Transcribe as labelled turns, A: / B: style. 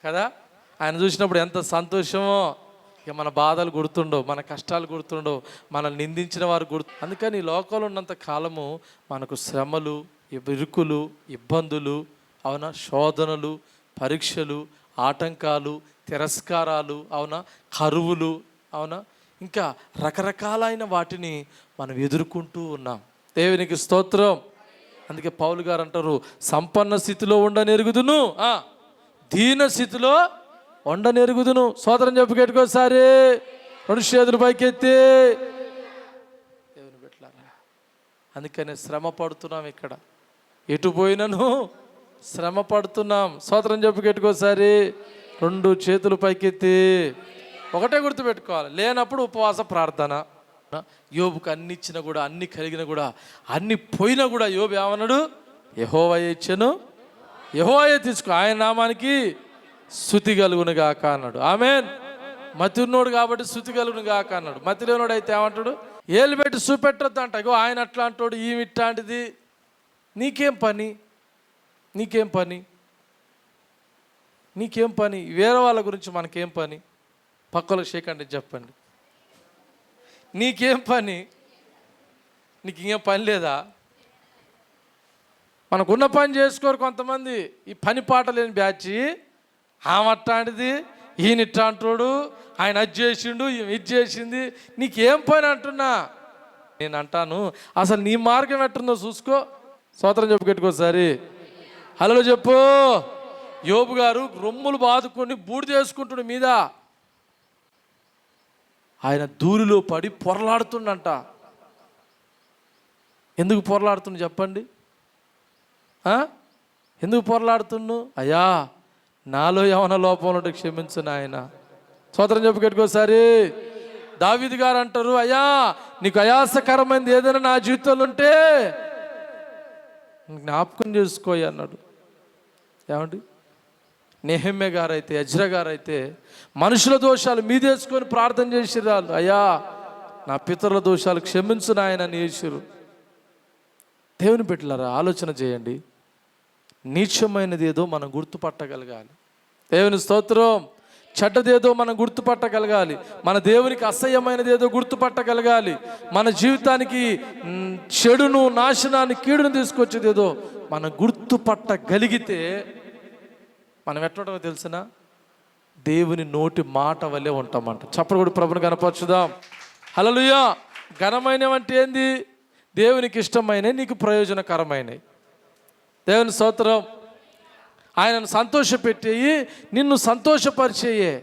A: కదా. ఆయన చూసినప్పుడు ఎంత సంతోషమో. ఇక మన బాధలు గుర్తుండవు, మన కష్టాలు గుర్తుండవు, మనల్ని నిందించిన వారు అందుకని ఈ లోకంలో ఉన్నంత కాలము మనకు శ్రమలు, ఇరుకులు, ఇబ్బందులు, అవునా, శోధనలు, పరీక్షలు, ఆటంకాలు, తిరస్కారాలు, అవునా, కరువులు, అవునా, ఇంకా రకరకాలైన వాటిని మనం ఎదుర్కొంటూ ఉన్నాం. దేవునికి స్తోత్రం. అందుకే పౌలు గారు అంటారు, సంపన్న స్థితిలో ఉండనెరుగుదును, దీన స్థితిలో ఉండనెరుగుదును. సోదరం చెప్పు గట్టుకోసారి 2 చేతులు పైకెత్తి. దేవుని పెట్టారా. అందుకనే శ్రమ పడుతున్నాం. ఇక్కడ ఎటు పోయినను శ్రమ పడుతున్నాం. సోదరం చెప్పు గట్టుకోసారి 2 చేతులు పైకెత్తి. ఒకటే గుర్తుపెట్టుకోవాలి, లేనప్పుడు ఉపవాస ప్రార్థన. యోబుకు అన్ని ఇచ్చినా కూడా, అన్ని కలిగినా కూడా, అన్ని పోయినా కూడా యోబు ఏమన్నాడు? యెహోవాయే ఇచ్చెను, యెహోవాయే తీసుకో, ఆయన నామానికి స్తుతి కలుగును గాక అన్నాడు. ఆమేన్. మతి ఉన్నోడు కాబట్టి స్తుతి కలుగును గాక అన్నాడు. మతి లేనోడు అయితే ఏమంటాడు? ఏళ్ళు పెట్టి చూపెట్టొద్దు అంట. ఇగో ఆయన అట్లా అంటాడు, ఈమె ఇట్లాంటిది. నీకేం పని? నీకేం పని? నీకేం పని? వేరే వాళ్ళ గురించి మనకేం పని? పక్కలకు షేకండి చెప్పండి. నీకేం పని? నీకు ఇంకేం పని లేదా? మనకున్న పని చేసుకోరు కొంతమంది. ఈ పని పాట లేని బ్యాచ్, ఆమె అట్లాంటిది, ఈయన ఇట్లా అంటాడు, ఆయన అది చేసిండు, ఇది చేసింది. నీకేం పని అంటున్నా? నేను అంటాను, అసలు నీ మార్గం ఎట్టుందో చూసుకో. స్తోత్రం చెప్పుకెట్టుకోసారి. హలో చెప్పు. యోబు గారు రొమ్ములు బాదుకొని బూడిద చేసుకుంటుడు మీద. ఆయన దూరిలో పడి పొరలాడుతుండంట. ఎందుకు పొరలాడుతుండు చెప్పండి? ఎందుకు పొరలాడుతున్నావు? అయ్యా, నాలో ఏమైనా లోపం ఉంటే క్షమించు నాయన. స్తోత్రం చెప్పుకెట్టుకోసారి. దావీదు గారు అంటారు, అయ్యా నీకు అయాసకరమైనది ఏదైనా నా జీవితంలో ఉంటే జ్ఞాపకం చేసుకోయి అన్నాడు. ఏమండి, నెహెమ్యా గారైతే, ఎజ్రా గారైతే మనుషుల దోషాలు మీదేసుకొని ప్రార్థన చేసిరాళ్ళు. అయ్యా నా పితరుల దోషాలు క్షమించు నాయన అని చేసిరు. దేవుని బిడ్డలారా, ఆలోచన చేయండి. నీచమైనది ఏదో మనం గుర్తుపట్టగలగాలి. దేవుని స్తోత్రం. చెడ్డదేదో మనం గుర్తుపట్టగలగాలి. మన దేవునికి అసహ్యమైనది ఏదో గుర్తుపట్టగలగాలి. మన జీవితానికి చెడును, నాశనాన్ని, కీడును తీసుకొచ్చేది ఏదో మనం గుర్తుపట్టగలిగితే మనం ఎట్లా తెలిసిన దేవుని నోటి మాట వల్లే ఉంటామంట. చప్పటి కూడా ప్రభుని కనపరచుదాం. హల్లెలూయా. ఘనమైనవంటే ఏంది? దేవునికి ఇష్టమైన, నీకు ప్రయోజనకరమైనవి. దేవుని స్తోత్రం. ఆయనను సంతోషపెట్టేయి, నిన్ను సంతోషపరిచేయే.